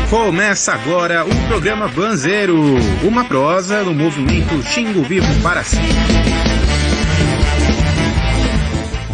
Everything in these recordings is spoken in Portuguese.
Começa agora o programa Banzeiro, uma prosa do movimento Xingu Vivo para Sempre.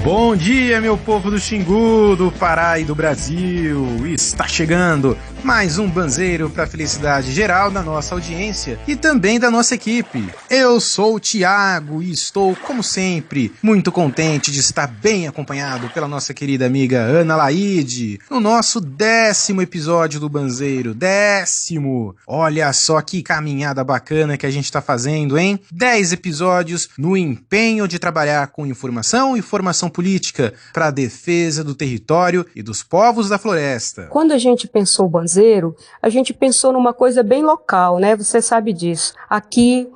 Bom dia, meu povo do Xingu, do Pará e do Brasil. Está chegando mais um Banzeiro para a felicidade geral da nossa audiência e também da nossa equipe. Eu sou o Thiago e estou, como sempre, muito contente de estar bem acompanhado pela nossa querida amiga Ana Laide no nosso 10º episódio do Banzeiro. 10º! Olha só que caminhada bacana que a gente está fazendo, hein? 10 episódios no empenho de trabalhar com informação e formação política para a defesa do território e dos povos da floresta. Quando a gente pensou o Banzeiro, a gente pensou numa coisa bem local, né? Você sabe disso. Aqui,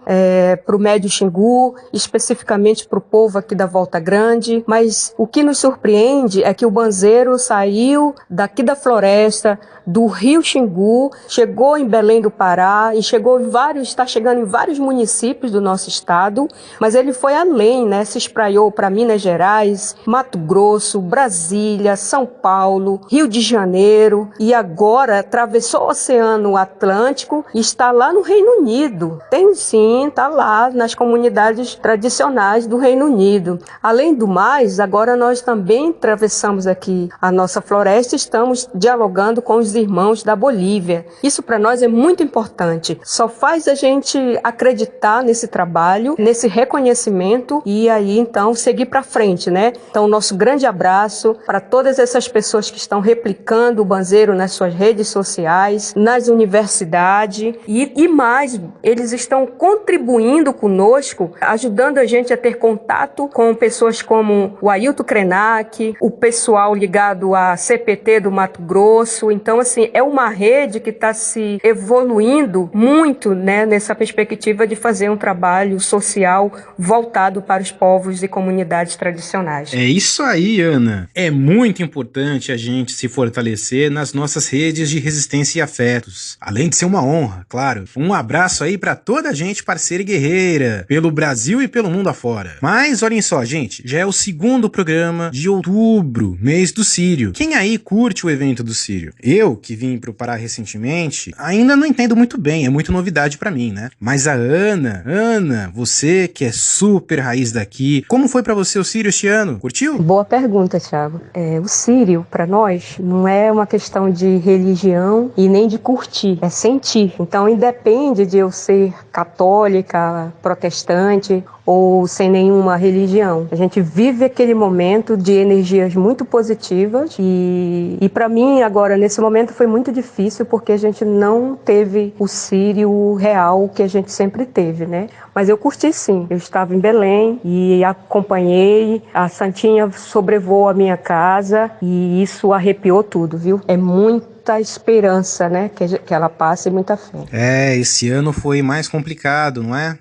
para o Médio Xingu, especificamente para o povo aqui da Volta Grande, mas o que nos surpreende é que o Banzeiro saiu daqui da floresta, do Rio Xingu, chegou em Belém do Pará e está chegando em vários municípios do nosso estado, mas ele foi além, né? Se espraiou para Minas Gerais, Mato Grosso, Brasília, São Paulo, Rio de Janeiro e agora atravessou o Oceano Atlântico e está lá no Reino Unido. Está lá nas comunidades tradicionais do Reino Unido. Além do mais, agora nós também atravessamos aqui a nossa floresta e estamos dialogando com os irmãos da Bolívia. Isso para nós é muito importante. Só faz a gente acreditar nesse trabalho, nesse reconhecimento e aí então seguir para frente, né? Então nosso grande abraço para todas essas pessoas que estão replicando o Banzeiro nas suas redes sociais, nas universidades e mais, eles estão contribuindo conosco, ajudando a gente a ter contato com pessoas como o Ailton Krenak, o pessoal ligado à CPT do Mato Grosso. Então, assim, é uma rede que está se evoluindo muito, né, nessa perspectiva de fazer um trabalho social voltado para os povos e comunidades tradicionais. É isso aí, Ana. É muito importante a gente se fortalecer nas nossas redes de resistência e afetos. Além de ser uma honra, claro. Um abraço aí pra toda a gente parceira e guerreira, pelo Brasil e pelo mundo afora. Mas olhem só, gente, já é o 2º programa de outubro, mês do Círio. Quem aí curte o evento do Círio? Eu, que vim pro Pará recentemente, ainda não entendo muito bem, é muita novidade pra mim, né? Mas a Ana, você que é super raiz daqui, como foi pra você o Círio este ano? Curtiu? Boa pergunta, Thiago. O Círio, pra nós, não é uma questão de religião e nem de curtir, é sentir. Então, independe de eu ser católica, protestante ou sem nenhuma religião. A gente vive aquele momento de energias muito positivas e para mim agora nesse momento foi muito difícil porque a gente não teve o Círio real que a gente sempre teve, né? Mas eu curti sim. Eu estava em Belém e acompanhei, a Santinha sobrevoou a minha casa e isso arrepiou tudo, viu? É muita esperança, né? Que ela passe e muita fé. Esse ano foi mais complicado, não é?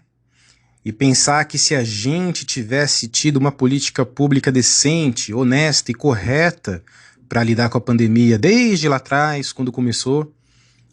E pensar que se a gente tivesse tido uma política pública decente, honesta e correta para lidar com a pandemia desde lá atrás, quando começou,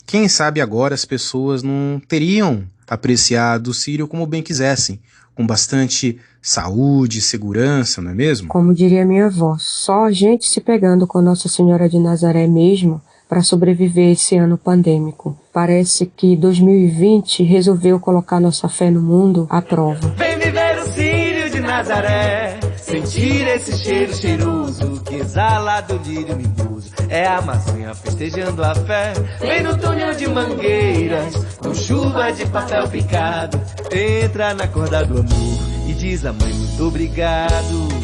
quem sabe agora as pessoas não teriam apreciado o Círio como bem quisessem, com bastante saúde e segurança, não é mesmo? Como diria minha avó, só a gente se pegando com Nossa Senhora de Nazaré mesmo para sobreviver esse ano pandêmico. Parece que 2020 resolveu colocar nossa fé no mundo à prova. Vem viver o Círio de Nazaré, sentir esse cheiro cheiroso que exala do lírio mimoso. É a Amazônia festejando a fé. Vem no túnel de mangueiras, com chuva de papel picado. Entra na corda do amor e diz à mãe muito obrigado.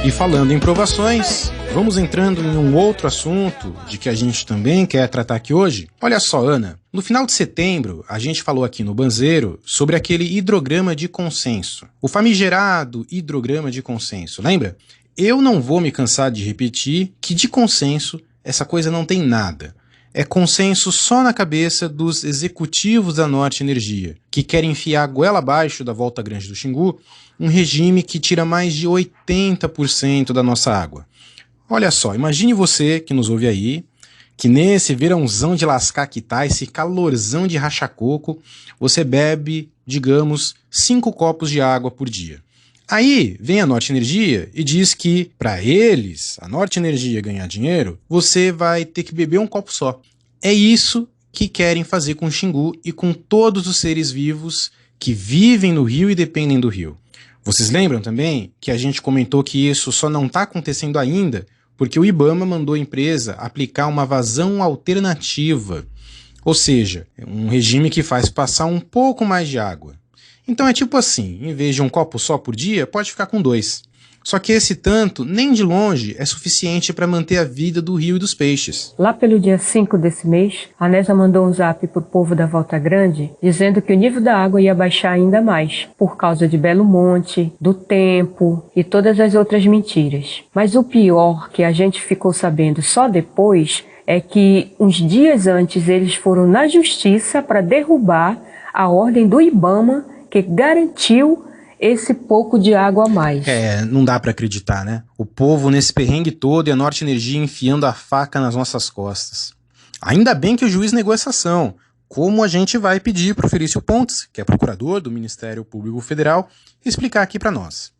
E falando em provações, vamos entrando em um outro assunto de que a gente também quer tratar aqui hoje. Olha só, Ana, no final de setembro, a gente falou aqui no Banzeiro sobre aquele hidrograma de consenso. O famigerado hidrograma de consenso, lembra? Eu não vou me cansar de repetir que de consenso essa coisa não tem nada. É consenso só na cabeça dos executivos da Norte Energia, que querem enfiar a goela abaixo da Volta Grande do Xingu um regime que tira mais de 80% da nossa água. Olha só, imagine você que nos ouve aí, que nesse verãozão de lascar que tá, esse calorzão de racha-coco, você bebe, digamos, 5 copos de água por dia. Aí vem a Norte Energia e diz que, para eles, a Norte Energia ganhar dinheiro, você vai ter que beber um copo só. É isso que querem fazer com o Xingu e com todos os seres vivos que vivem no rio e dependem do rio. Vocês lembram também que a gente comentou que isso só não está acontecendo ainda porque o IBAMA mandou a empresa aplicar uma vazão alternativa, ou seja, um regime que faz passar um pouco mais de água. Então é tipo assim, em vez de um copo só por dia, pode ficar com 2. Só que esse tanto, nem de longe, é suficiente para manter a vida do rio e dos peixes. Lá pelo dia 5 desse mês, a ANESA mandou um zap pro povo da Volta Grande, dizendo que o nível da água ia baixar ainda mais, por causa de Belo Monte, do tempo e todas as outras mentiras. Mas o pior, que a gente ficou sabendo só depois, é que uns dias antes eles foram na justiça para derrubar a ordem do IBAMA que garantiu esse pouco de água a mais. Não dá pra acreditar, né? O povo nesse perrengue todo e a Norte Energia enfiando a faca nas nossas costas. Ainda bem que o juiz negou essa ação. Como a gente vai pedir pro Felício Pontes, que é procurador do Ministério Público Federal, explicar aqui pra nós.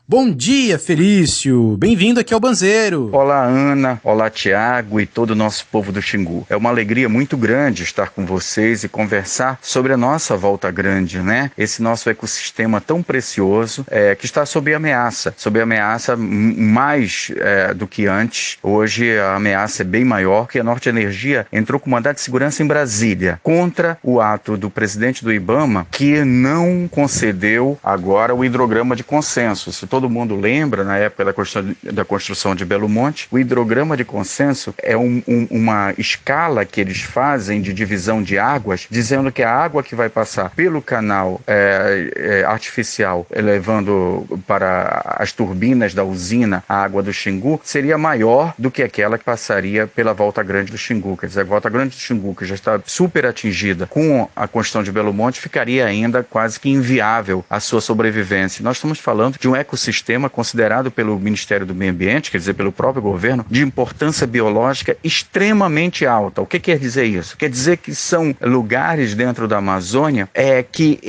Bom dia, Felício! Bem-vindo aqui ao Banzeiro! Olá, Ana, olá, Tiago e todo o nosso povo do Xingu. É uma alegria muito grande estar com vocês e conversar sobre a nossa Volta Grande, né? Esse nosso ecossistema tão precioso que está sob ameaça mais do que antes. Hoje a ameaça é bem maior, porque a Norte Energia entrou com mandado de segurança em Brasília contra o ato do presidente do IBAMA, que não concedeu agora o hidrograma de consenso. Todo mundo lembra, na época da construção de Belo Monte, o hidrograma de consenso é uma escala que eles fazem de divisão de águas, dizendo que a água que vai passar pelo canal artificial, levando para as turbinas da usina a água do Xingu, seria maior do que aquela que passaria pela Volta Grande do Xingu. Quer dizer, a Volta Grande do Xingu, que já está super atingida com a construção de Belo Monte, ficaria ainda quase que inviável a sua sobrevivência. Nós estamos falando de um ecossistema considerado pelo Ministério do Meio Ambiente, quer dizer, pelo próprio governo, de importância biológica extremamente alta. O que quer dizer isso? Quer dizer que são lugares dentro da Amazônia que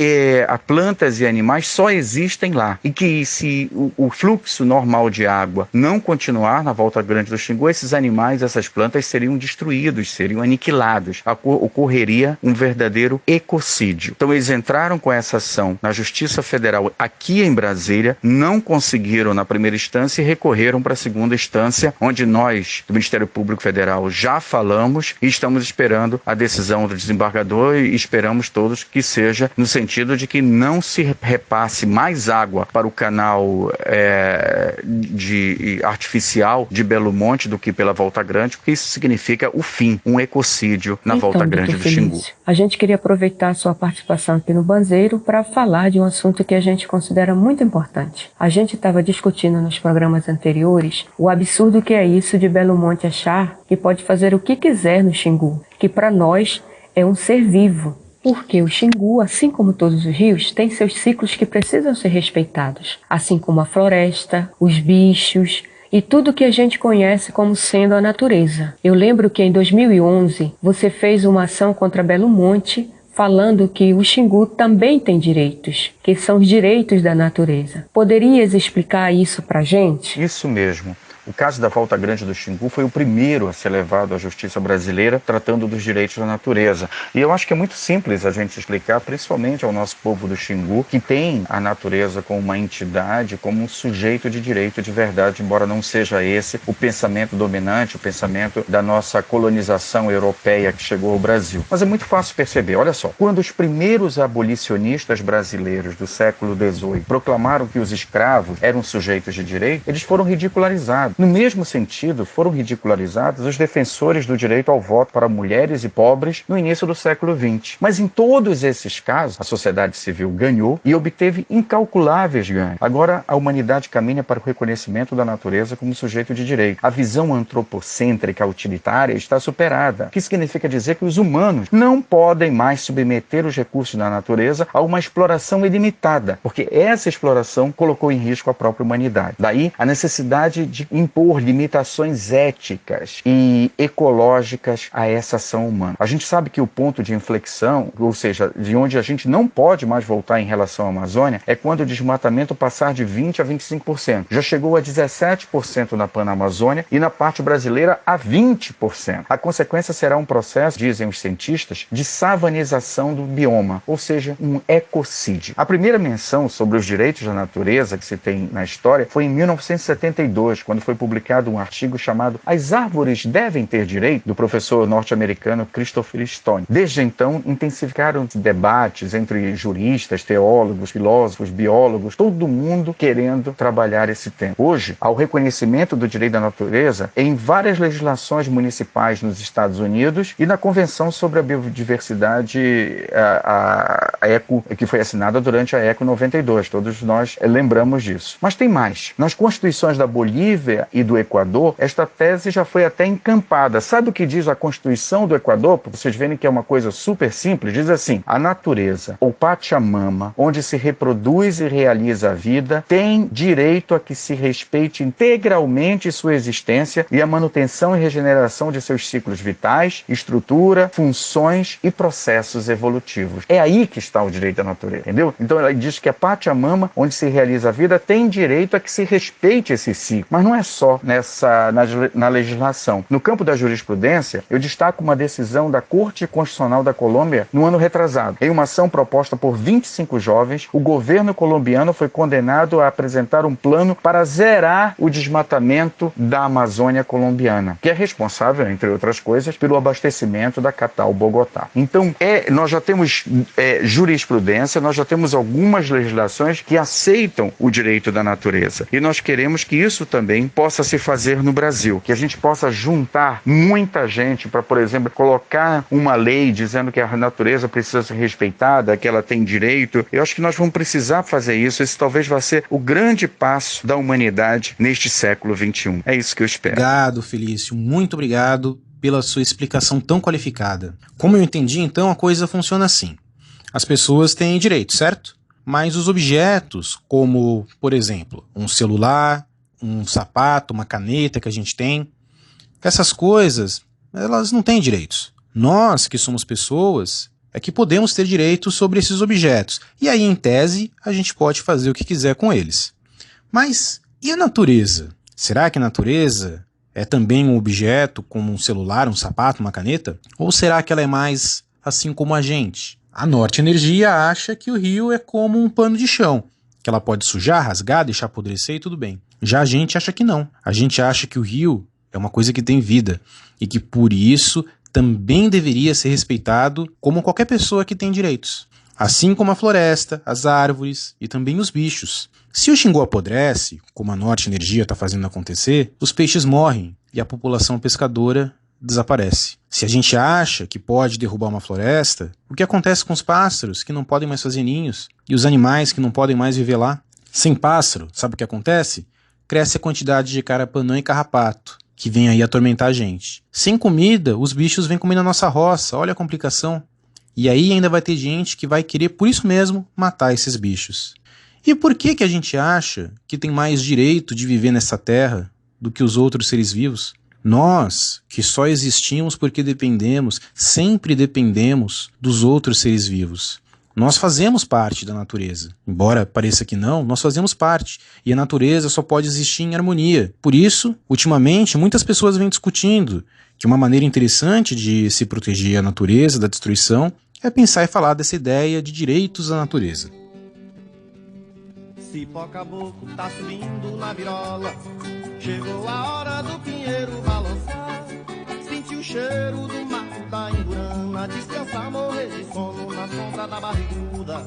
plantas e animais só existem lá. E que se o fluxo normal de água não continuar na Volta Grande do Xingu, esses animais, essas plantas seriam destruídos, seriam aniquilados. Ocorreria um verdadeiro ecocídio. Então eles entraram com essa ação na Justiça Federal aqui em Brasília, não conseguiram na primeira instância e recorreram para a segunda instância, onde nós, do Ministério Público Federal, já falamos e estamos esperando a decisão do desembargador e esperamos todos que seja no sentido de que não se repasse mais água para o canal artificial de Belo Monte do que pela Volta Grande, porque isso significa o fim, um ecocídio na Volta Grande do Xingu. A gente queria aproveitar a sua participação aqui no Banzeiro para falar de um assunto que a gente considera muito importante. A gente estava discutindo nos programas anteriores o absurdo que é isso de Belo Monte achar que pode fazer o que quiser no Xingu, que para nós é um ser vivo. Porque o Xingu, assim como todos os rios, tem seus ciclos que precisam ser respeitados, assim como a floresta, os bichos e tudo que a gente conhece como sendo a natureza. Eu lembro que em 2011 você fez uma ação contra Belo Monte falando que o Xingu também tem direitos, que são os direitos da natureza. Poderias explicar isso pra gente? Isso mesmo. O caso da Volta Grande do Xingu foi o primeiro a ser levado à justiça brasileira tratando dos direitos da natureza. E eu acho que é muito simples a gente explicar, principalmente ao nosso povo do Xingu, que tem a natureza como uma entidade, como um sujeito de direito de verdade, embora não seja esse o pensamento dominante, o pensamento da nossa colonização europeia que chegou ao Brasil. Mas é muito fácil perceber, olha só, quando os primeiros abolicionistas brasileiros do século XVIII proclamaram que os escravos eram sujeitos de direito, eles foram ridicularizados. No mesmo sentido, foram ridicularizados os defensores do direito ao voto para mulheres e pobres no início do século XX. Mas em todos esses casos, a sociedade civil ganhou e obteve incalculáveis ganhos. Agora, a humanidade caminha para o reconhecimento da natureza como sujeito de direito. A visão antropocêntrica utilitária está superada, o que significa dizer que os humanos não podem mais submeter os recursos da natureza a uma exploração ilimitada, porque essa exploração colocou em risco a própria humanidade. Daí, a necessidade de impor limitações éticas e ecológicas a essa ação humana. A gente sabe que o ponto de inflexão, ou seja, de onde a gente não pode mais voltar em relação à Amazônia, é quando o desmatamento passar de 20% a 25%. Já chegou a 17% na Panamazônia e na parte brasileira a 20%. A consequência será um processo, dizem os cientistas, de savanização do bioma, ou seja, um ecocídio. A primeira menção sobre os direitos da natureza que se tem na história foi em 1972, quando foi publicado um artigo chamado As Árvores Devem Ter Direito, do professor norte-americano Christopher Stone. Desde então, intensificaram-se debates entre juristas, teólogos, filósofos, biólogos, todo mundo querendo trabalhar esse tema. Hoje, há o reconhecimento do direito da natureza em várias legislações municipais nos Estados Unidos e na Convenção sobre a Biodiversidade que foi assinada durante a ECO 92. Todos nós lembramos disso. Mas tem mais. Nas constituições da Bolívia e do Equador, esta tese já foi até encampada. Sabe o que diz a Constituição do Equador? Para vocês verem que é uma coisa super simples. Diz assim: a natureza, ou Pachamama, onde se reproduz e realiza a vida, tem direito a que se respeite integralmente sua existência e a manutenção e regeneração de seus ciclos vitais, estrutura, funções e processos evolutivos. É aí que está o direito da natureza, entendeu? Então ela diz que a Pachamama, onde se realiza a vida, tem direito a que se respeite esse ciclo. Mas não é só na legislação. No campo da jurisprudência, eu destaco uma decisão da Corte Constitucional da Colômbia no ano retrasado. Em uma ação proposta por 25 jovens, o governo colombiano foi condenado a apresentar um plano para zerar o desmatamento da Amazônia colombiana, que é responsável, entre outras coisas, pelo abastecimento da capital Bogotá. Então, nós já temos jurisprudência, nós já temos algumas legislações que aceitam o direito da natureza. E nós queremos que isso também possa se fazer no Brasil, que a gente possa juntar muita gente para, por exemplo, colocar uma lei dizendo que a natureza precisa ser respeitada, que ela tem direito. Eu acho que nós vamos precisar fazer isso. Esse talvez vai ser o grande passo da humanidade neste século XXI. É isso que eu espero. Obrigado, Felício. Muito obrigado pela sua explicação tão qualificada. Como eu entendi, então, a coisa funciona assim. As pessoas têm direito, certo? Mas os objetos, como, por exemplo, um celular, um sapato, uma caneta que a gente tem, essas coisas, elas não têm direitos. Nós, que somos pessoas, é que podemos ter direitos sobre esses objetos. E aí, em tese, a gente pode fazer o que quiser com eles. Mas e a natureza? Será que a natureza é também um objeto como um celular, um sapato, uma caneta? Ou será que ela é mais assim como a gente? A Norte Energia acha que o rio é como um pano de chão, que ela pode sujar, rasgar, deixar apodrecer e tudo bem. Já a gente acha que não. A gente acha que o rio é uma coisa que tem vida e que por isso também deveria ser respeitado como qualquer pessoa que tem direitos. Assim como a floresta, as árvores e também os bichos. Se o Xingu apodrece, como a Norte Energia está fazendo acontecer, os peixes morrem e a população pescadora desaparece. Se a gente acha que pode derrubar uma floresta, o que acontece com os pássaros que não podem mais fazer ninhos e os animais que não podem mais viver lá? Sem pássaro, sabe o que acontece? Cresce a quantidade de carapanã e carrapato, que vem aí atormentar a gente. Sem comida, os bichos vêm comendo a nossa roça, olha a complicação. E aí ainda vai ter gente que vai querer, por isso mesmo, matar esses bichos. E por que a gente acha que tem mais direito de viver nessa terra do que os outros seres vivos? Nós, que só existimos porque dependemos, sempre dependemos dos outros seres vivos. Nós fazemos parte da natureza. Embora pareça que não, nós fazemos parte. E a natureza só pode existir em harmonia. Por isso, ultimamente, muitas pessoas vêm discutindo que uma maneira interessante de se proteger a natureza da destruição é pensar e falar dessa ideia de direitos à natureza. Cipó caboclo tá subindo na virola, chegou a hora do pinheiro balançar. Senti o cheiro do mato da Imburana, descansar, morrer de sono na sombra da barriguda.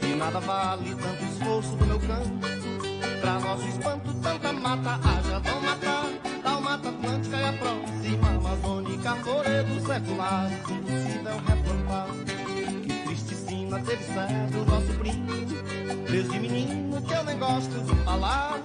E nada vale tanto esforço do meu canto, pra nosso espanto tanta mata, haja vão matar. Da Mata Atlântica e a próxima Amazônica, floredo secular, impossível replantar. Que triste sina teve certo o nosso primo, desde menino que eu nem gosto de falar.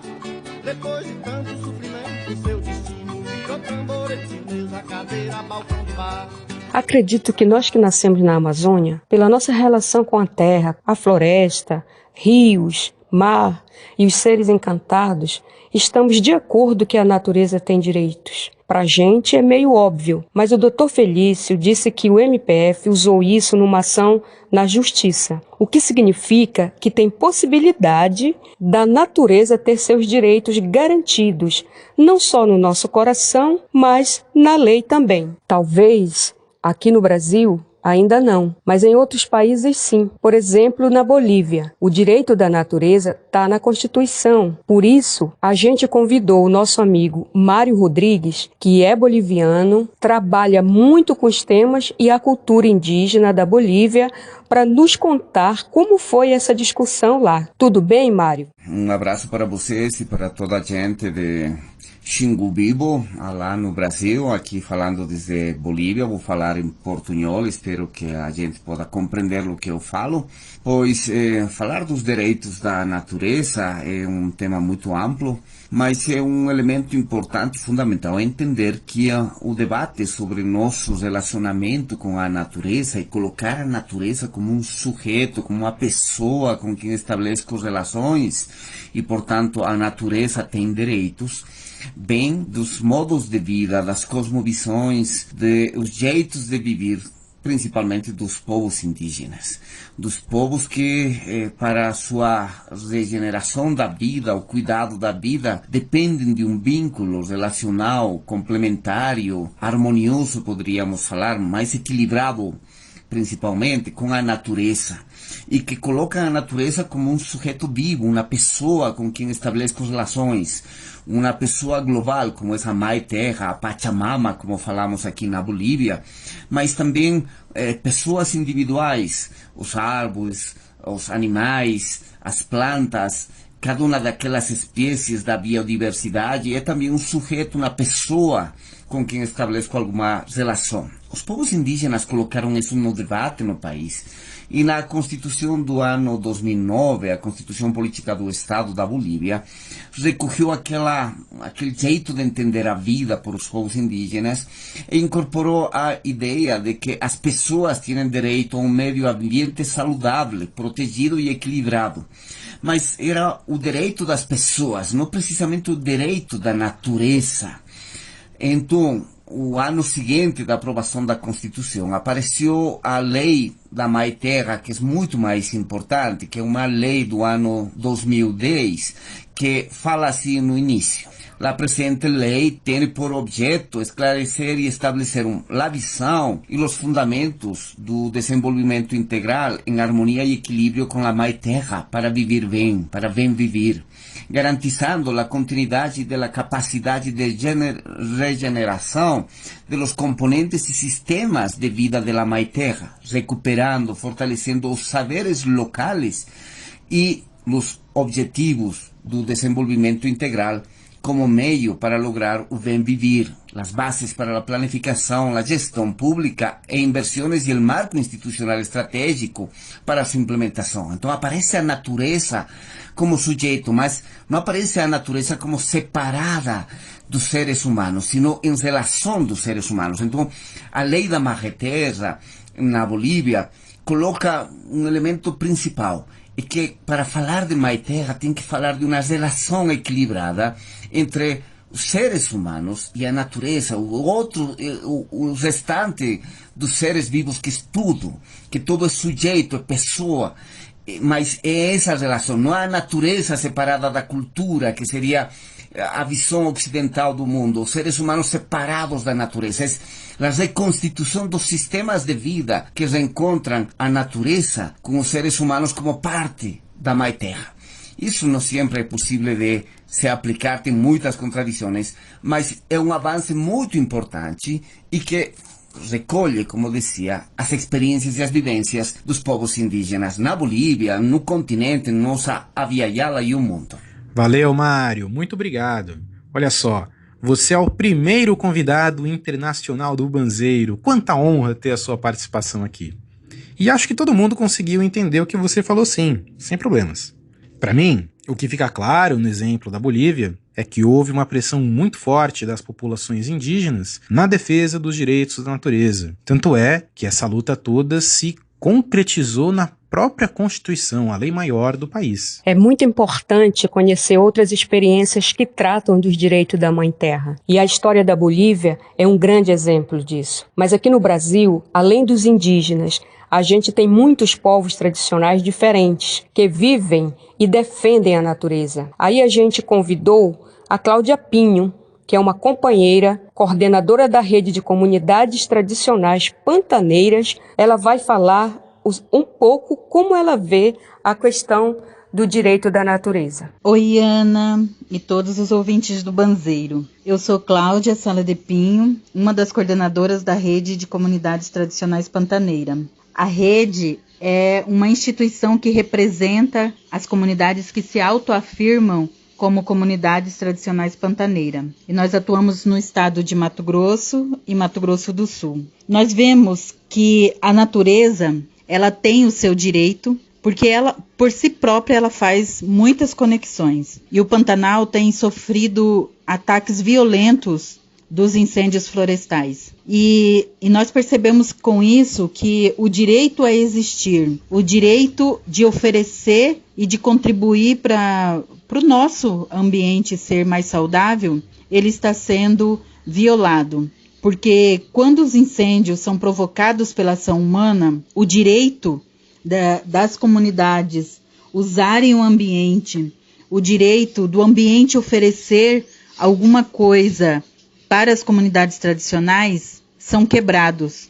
Depois de tanto sofrimento, seu destino virou tamborete, mesa, cadeira, balcão de bar. Acredito que nós que nascemos na Amazônia, pela nossa relação com a terra, a floresta, rios, mar e os seres encantados, estamos de acordo que a natureza tem direitos. Para a gente é meio óbvio, mas o Dr. Felício disse que o MPF usou isso numa ação na justiça, o que significa que tem possibilidade da natureza ter seus direitos garantidos, não só no nosso coração, mas na lei também. Talvez aqui no Brasil ainda não, mas em outros países sim. Por exemplo, na Bolívia, o direito da natureza está na Constituição. Por isso, a gente convidou o nosso amigo Mário Rodrigues, que é boliviano, trabalha muito com os temas e a cultura indígena da Bolívia, para nos contar como foi essa discussão lá. Tudo bem, Mário? Um abraço para vocês e para toda a gente de Xingu Vivo, lá no Brasil, aqui falando desde Bolívia. Vou falar em portunhol, espero que a gente possa compreender o que eu falo, pois falar dos direitos da natureza é um tema muito amplo, mas é um elemento importante, fundamental, entender que o debate sobre nosso relacionamento com a natureza e colocar a natureza como um sujeito, como uma pessoa com quem estabelece relações e, portanto, a natureza tem direitos, bem dos modos de vida, das cosmovisões, dos jeitos de viver, principalmente dos povos indígenas, dos povos que, para a sua regeneração da vida, o cuidado da vida, dependem de um vínculo relacional, complementário, harmonioso, poderíamos falar, mais equilibrado, principalmente com a natureza, e que coloca a natureza como um sujeito vivo, uma pessoa com quem estabelece relações, uma pessoa global, como essa Mãe Terra, a Pachamama, como falamos aqui na Bolívia, mas também pessoas individuais, os árvores, os animais, as plantas, cada uma daquelas espécies da biodiversidade é também um sujeito, uma pessoa com quem estabelece alguma relação. Os povos indígenas colocaram isso no debate no país. E na Constituição do ano 2009, a Constituição Política do Estado da Bolívia, recorreu aquele jeito de entender a vida por os povos indígenas e incorporou a ideia de que as pessoas têm direito a um meio ambiente saudável, protegido e equilibrado. Mas era o direito das pessoas, não precisamente o direito da natureza. Então, o ano seguinte da aprovação da Constituição, apareceu a lei da Mãe Terra, que é muito mais importante, que é uma lei do ano 2010, que fala assim no início. A presente lei tem por objeto esclarecer e estabelecer a visão e os fundamentos do desenvolvimento integral em harmonia e equilíbrio com a Mãe Terra para viver bem, para bem viver, garantizando a continuidade da capacidade de regeneração dos componentes e sistemas de vida da Mãe Terra, recuperando, fortalecendo os saberes locais e os objetivos do desenvolvimento integral como meio para lograr o bem viver, as bases para a planificação, a gestão pública e inversões e o marco institucional estratégico para a sua implementação. Então aparece a natureza como sujeito, mas não aparece a natureza como separada dos seres humanos, sino em relação dos seres humanos. Então a lei da Mãe Terra na Bolívia coloca um elemento principal, é que para falar de Mãe Terra tem que falar de uma relação equilibrada entre os seres humanos e a natureza, o restante dos seres vivos, que é tudo, que todo é sujeito, é pessoa, mas é essa relação, não há natureza separada da cultura, que seria a visão ocidental do mundo, os seres humanos separados da natureza. É a reconstituição dos sistemas de vida que reencontram a natureza com os seres humanos como parte da Mãe Terra. Isso não sempre é possível de se aplicar, tem muitas contradições, mas é um avanço muito importante e que recolhe, como dizia, as experiências e as vivências dos povos indígenas na Bolívia, no continente, nossa Avia Yala e o mundo. Valeu, Mário. Muito obrigado. Olha só, você é o primeiro convidado internacional do Banzeiro. Quanta honra ter a sua participação aqui. E acho que todo mundo conseguiu entender o que você falou, sim, sem problemas. Para mim, o que fica claro no exemplo da Bolívia é que houve uma pressão muito forte das populações indígenas na defesa dos direitos da natureza. Tanto é que essa luta toda se concretizou na própria Constituição, a lei maior do país. É muito importante conhecer outras experiências que tratam dos direitos da Mãe Terra. E a história da Bolívia é um grande exemplo disso. Mas aqui no Brasil, além dos indígenas, a gente tem muitos povos tradicionais diferentes que vivem e defendem a natureza. Aí a gente convidou a Cláudia Pinho, que é uma companheira, coordenadora da rede de comunidades tradicionais pantaneiras. Ela vai falar um pouco como ela vê a questão do direito da natureza. Oi, Ana e todos os ouvintes do Banzeiro. Eu sou Cláudia Sala de Pinho, uma das coordenadoras da rede de comunidades tradicionais pantaneira. A rede é uma instituição que representa as comunidades que se autoafirmam como comunidades tradicionais pantaneira. E nós atuamos no estado de Mato Grosso e Mato Grosso do Sul. Nós vemos que a natureza, ela tem o seu direito, porque ela, por si própria, ela faz muitas conexões. E o Pantanal tem sofrido ataques violentos dos incêndios florestais. E nós percebemos com isso que o direito a existir, o direito de oferecer e de contribuir para o nosso ambiente ser mais saudável, ele está sendo violado. Porque quando os incêndios são provocados pela ação humana, o direito das comunidades usarem o ambiente, o direito do ambiente oferecer alguma coisa para as comunidades tradicionais são quebrados.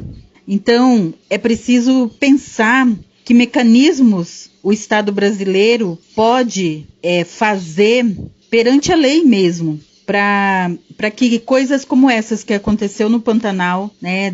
Então, é preciso pensar que mecanismos o Estado brasileiro pode fazer perante a lei mesmo, para que coisas como essas que aconteceu no Pantanal, né,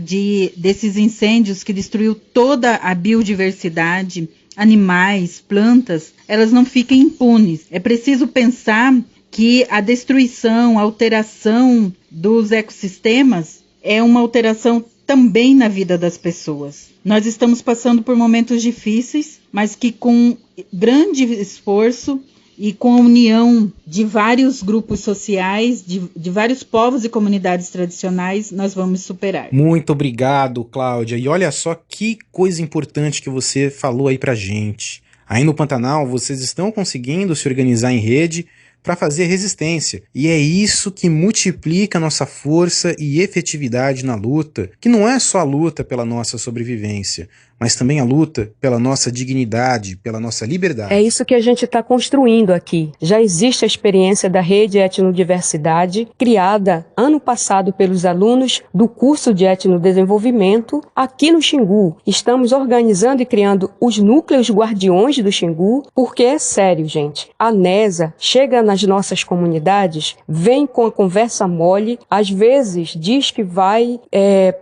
desses incêndios que destruiu toda a biodiversidade, animais, plantas, elas não fiquem impunes. É preciso pensar que a destruição, a alteração dos ecossistemas é uma alteração também na vida das pessoas. Nós estamos passando por momentos difíceis, mas que com grande esforço e com a união de vários grupos sociais, de vários povos e comunidades tradicionais, nós vamos superar. Muito obrigado, Cláudia. E olha só que coisa importante que você falou aí pra gente. Aí no Pantanal, vocês estão conseguindo se organizar em rede para fazer resistência. E é isso que multiplica nossa força e efetividade na luta, que não é só a luta pela nossa sobrevivência, mas também a luta pela nossa dignidade, pela nossa liberdade. É isso que a gente está construindo aqui. Já existe a experiência da Rede Etnodiversidade, criada ano passado pelos alunos do curso de Etnodesenvolvimento aqui no Xingu. Estamos organizando e criando os núcleos guardiões do Xingu, porque é sério, gente. A NESA chega nas nossas comunidades, vem com a conversa mole, às vezes diz que vai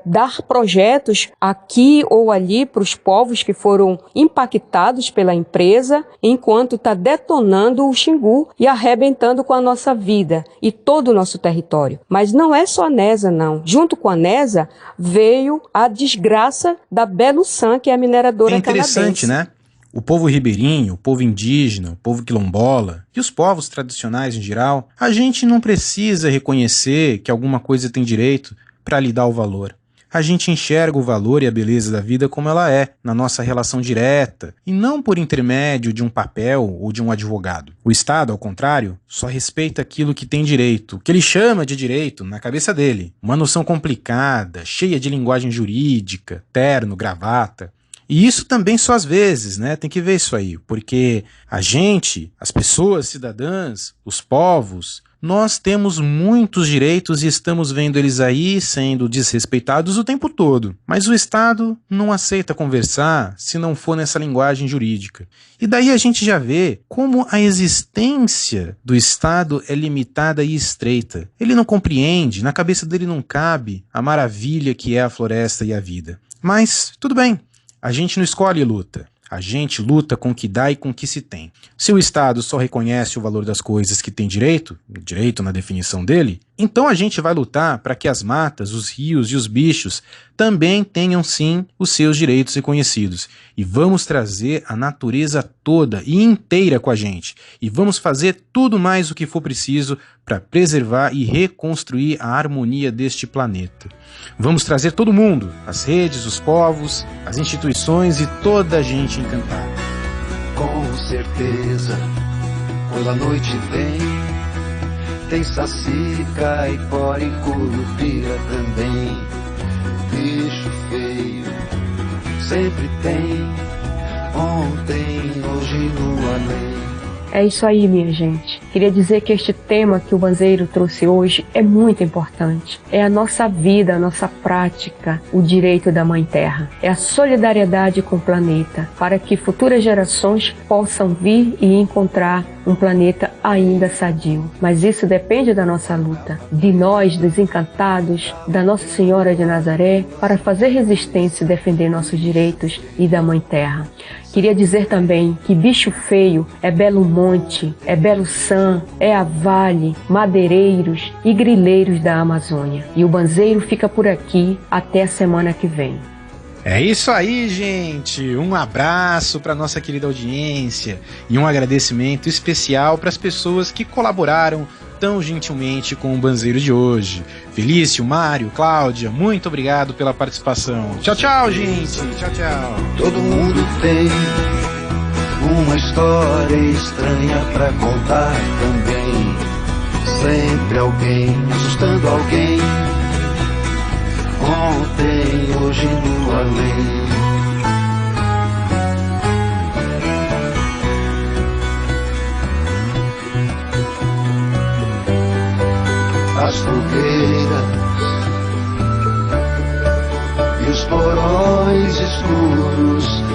dar projetos aqui ou ali para os povos que foram impactados pela empresa, enquanto está detonando o Xingu e arrebentando com a nossa vida e todo o nosso território. Mas não é só a NESA, não. Junto com a NESA veio a desgraça da Belusan, que é a mineradora canadense. É interessante, né? O povo ribeirinho, o povo indígena, o povo quilombola e os povos tradicionais em geral, a gente não precisa reconhecer que alguma coisa tem direito para lhe dar o valor. A gente enxerga o valor e a beleza da vida como ela é, na nossa relação direta, e não por intermédio de um papel ou de um advogado. O Estado, ao contrário, só respeita aquilo que tem direito, que ele chama de direito na cabeça dele. Uma noção complicada, cheia de linguagem jurídica, terno, gravata. E isso também só às vezes, né? Tem que ver isso aí, porque a gente, as pessoas cidadãs, os povos, nós temos muitos direitos e estamos vendo eles aí sendo desrespeitados o tempo todo. Mas o Estado não aceita conversar se não for nessa linguagem jurídica. E daí a gente já vê como a existência do Estado é limitada e estreita. Ele não compreende, na cabeça dele não cabe a maravilha que é a floresta e a vida. Mas tudo bem. A gente não escolhe luta, a gente luta com o que dá e com o que se tem. Se o Estado só reconhece o valor das coisas que tem direito na definição dele, Então a gente vai lutar para que as matas, os rios e os bichos também tenham sim os seus direitos reconhecidos. E vamos trazer a natureza toda e inteira com a gente. E vamos fazer tudo mais o que for preciso para preservar e reconstruir a harmonia deste planeta. Vamos trazer todo mundo, as redes, os povos, as instituições e toda a gente encantada. Com certeza, quando a noite vem, tem saci, caipora e curupira também. Bicho feio sempre tem, ontem, hoje no além. É isso aí, minha gente. Queria dizer que este tema que o Banzeiro trouxe hoje é muito importante. É a nossa vida, a nossa prática, o direito da Mãe Terra. É a solidariedade com o planeta, para que futuras gerações possam vir e encontrar um planeta ainda sadio. Mas isso depende da nossa luta, de nós, dos encantados, da Nossa Senhora de Nazaré, para fazer resistência e defender nossos direitos e da Mãe Terra. Queria dizer também que bicho feio é Belo Monte, é Belo San, é a Vale, madeireiros e grileiros da Amazônia. E o Banzeiro fica por aqui até a semana que vem. É isso aí, gente! Um abraço para nossa querida audiência e um agradecimento especial para as pessoas que colaboraram tão gentilmente com o Banzeiro de hoje. Felício, Mário, Cláudia, muito obrigado pela participação. Tchau, tchau, gente! Tchau, tchau! Todo mundo tem uma história estranha pra contar também. Sempre alguém assustando alguém, ontem, hoje no além. As fogueiras e os porões escuros